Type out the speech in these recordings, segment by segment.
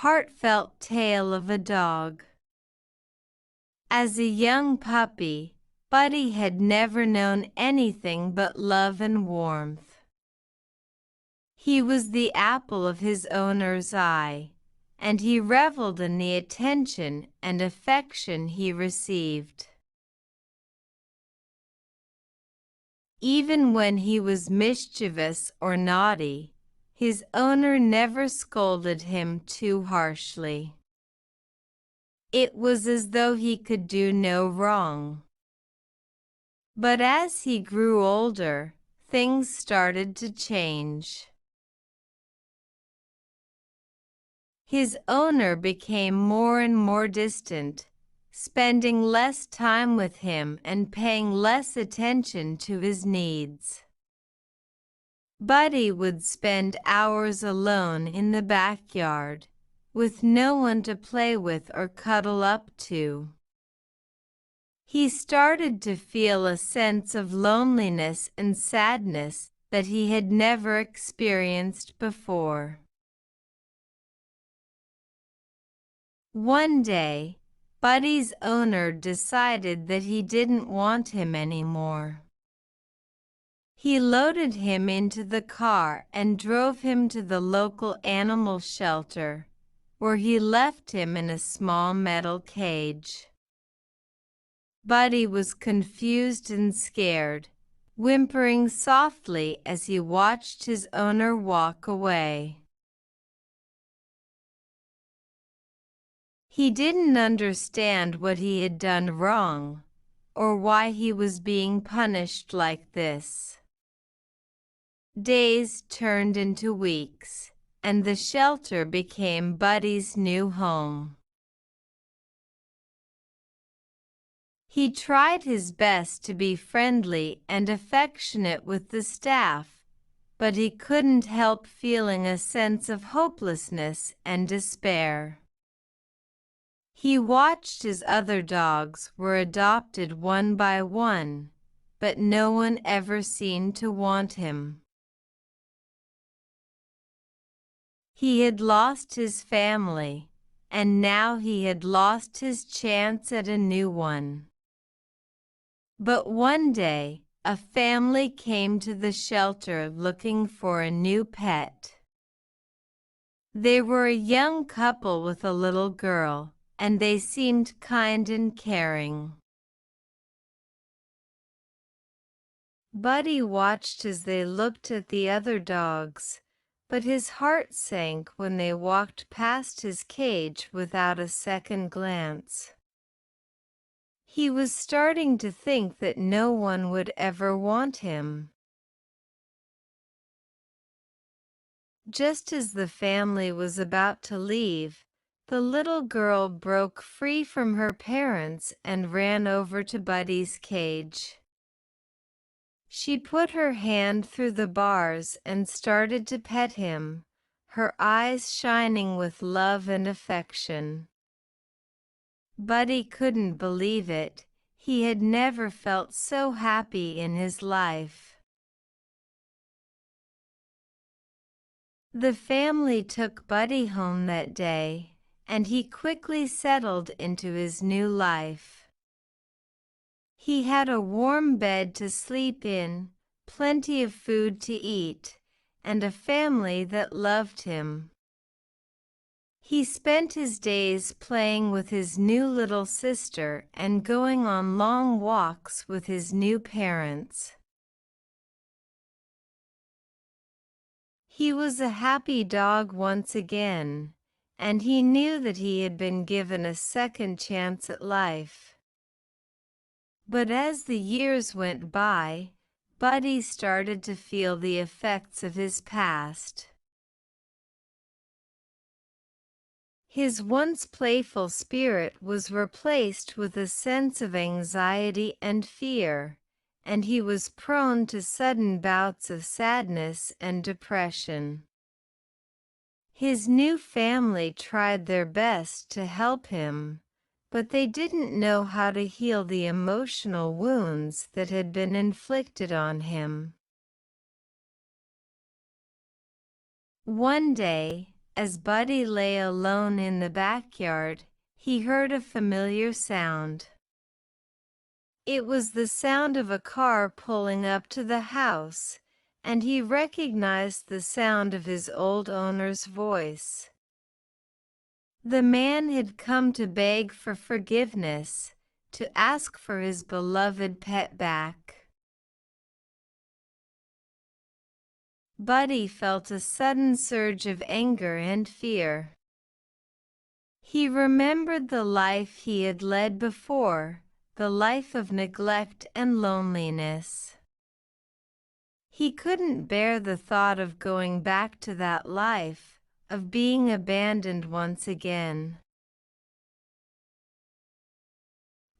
heartfelt tale of a dog. As a young puppy, Buddy had never known anything but love and warmth. He was the apple of his owner's eye, and he reveled in the attention and affection he received. Even when he was mischievous or naughty, his owner never scolded him too harshly. It was as though he could do no wrong. But as he grew older, things started to change. His owner became more and more distant, spending less time with him and paying less attention to his needs. Buddy would spend hours alone in the backyard, with no one to play with or cuddle up to. He started to feel a sense of loneliness and sadness that he had never experienced before. One day, Buddy's owner decided that he didn't want him anymore. He loaded him into the car and drove him to the local animal shelter, where he left him in a small metal cage. Buddy was confused and scared, whimpering softly as he watched his owner walk away. He didn't understand what he had done wrong, or why he was being punished like this. Days turned into weeks, and the shelter became Buddy's new home. He tried his best to be friendly and affectionate with the staff, but he couldn't help feeling a sense of hopelessness and despair. He watched as other dogs were adopted one by one, but no one ever seemed to want him. He had lost his family, and now he had lost his chance at a new one. But one day, a family came to the shelter looking for a new pet. They were a young couple with a little girl, and they seemed kind and caring. Buddy watched as they looked at the other dogs, but his heart sank when they walked past his cage without a second glance. He was starting to think that no one would ever want him. Just as the family was about to leave, the little girl broke free from her parents and ran over to Buddy's cage. She put her hand through the bars and started to pet him, her eyes shining with love and affection. Buddy couldn't believe it. He had never felt so happy in his life. The family took Buddy home that day, and he quickly settled into his new life. He had a warm bed to sleep in, plenty of food to eat, and a family that loved him. He spent his days playing with his new little sister and going on long walks with his new parents. He was a happy dog once again, and he knew that he had been given a second chance at life. But as the years went by, Buddy started to feel the effects of his past. His once playful spirit was replaced with a sense of anxiety and fear, and he was prone to sudden bouts of sadness and depression. His new family tried their best to help him, but they didn't know how to heal the emotional wounds that had been inflicted on him. One day, As Buddy lay alone in the backyard, he heard a familiar sound. It was the sound of a car pulling up to the house, and he recognized the sound of his old owner's voice. The man had come to beg for forgiveness, to ask for his beloved pet back. Buddy felt a sudden surge of anger and fear. He remembered the life he had led before, the life of neglect and loneliness. He couldn't bear the thought of going back to that life, of being abandoned once again.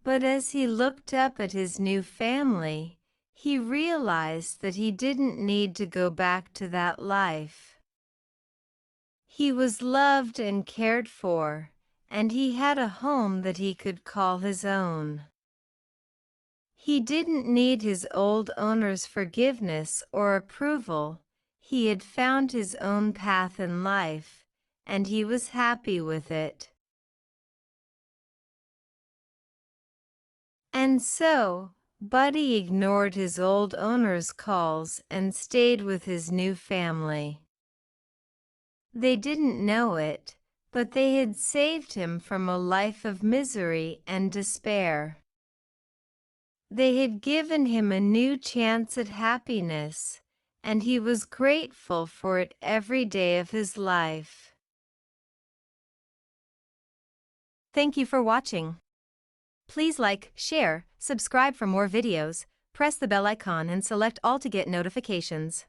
But as he looked up at his new family, he realized that he didn't need to go back to that life. He was loved and cared for, and he had a home that he could call his own. He didn't need his old owner's forgiveness or approval. He had found his own path in life, and he was happy with it. And so, Buddy ignored his old owner's calls and stayed with his new family. They didn't know it, but they had saved him from a life of misery and despair. They had given him a new chance at happiness, and he was grateful for it every day of his life. Thank you for watching. Please like, share, subscribe for more videos, press the bell icon and select all to get notifications.